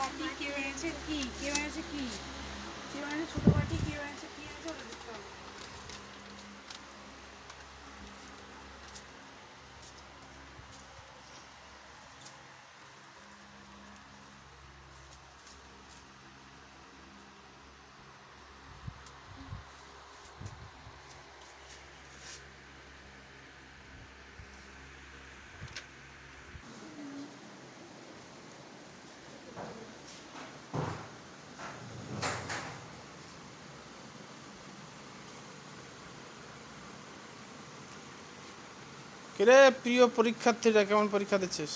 বাটি কেউ এনেছে কি, কেউ এনেছে কি, কেউ এনেছে ছোট বাটি, কেউ এনেছে কি এনেছে ওটা দেখতে হবে। কিরে প্রিয় পরীক্ষার্থীরা, কেমন পরীক্ষা দিচ্ছিস?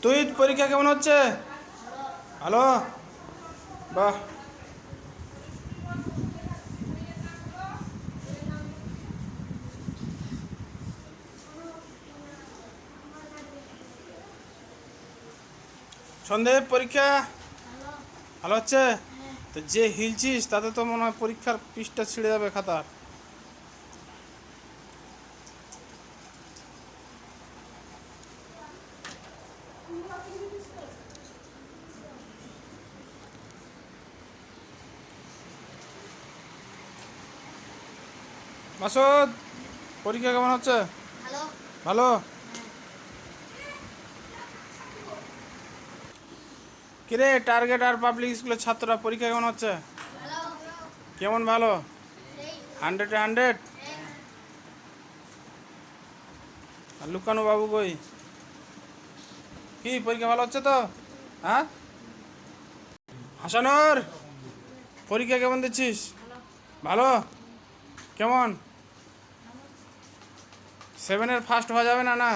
তুই পরীক্ষা কেমন হচ্ছে? ভালো। বাহ। সন্দেহ পরীক্ষা ভালো হচ্ছে? তো যে হিলছিস তাতে তো মনে হয় পরীক্ষার পৃষ্ঠা ছিঁড়ে যাবে খাতার। মাসুদ, পরীক্ষা কেমন হচ্ছে? ভালো। ভালো। কিরে টার্গেট আর পাবলিক স্কুলের ছাত্ররা পরীক্ষা কেমন হচ্ছে? ভালো। কেমন ভালো? এই 100-এ 100? আর লুকানো বাবু কই? কি পরীক্ষা ভালো হচ্ছে তো? হ্যাঁ হাসানুর, পরীক্ষা কেমন দিচ্ছিস? ভালো। কেমন 7-এর ফার্স্ট হওয়া যাবে না? না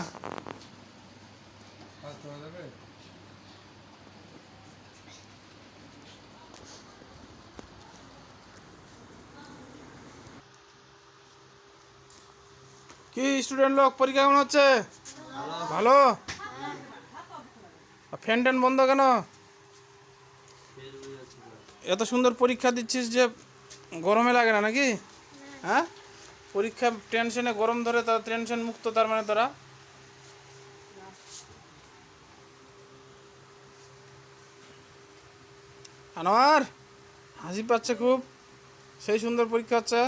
কি স্টুডেন্ট লোক, পরীক্ষা কেমন হচ্ছে? ভালো। ফ্যান ট্যান বন্ধ কেন? এত সুন্দর পরীক্ষা দিচ্ছিস যে গরমে লাগে না নাকি? হ্যাঁ, পরীক্ষা টেনশনে গরম ধরে, তার টেনশন মুক্ত, তার মানে তোরা। আনোয়ার হাসি পাচ্ছে খুব, সেই সুন্দর পরীক্ষা হচ্ছে।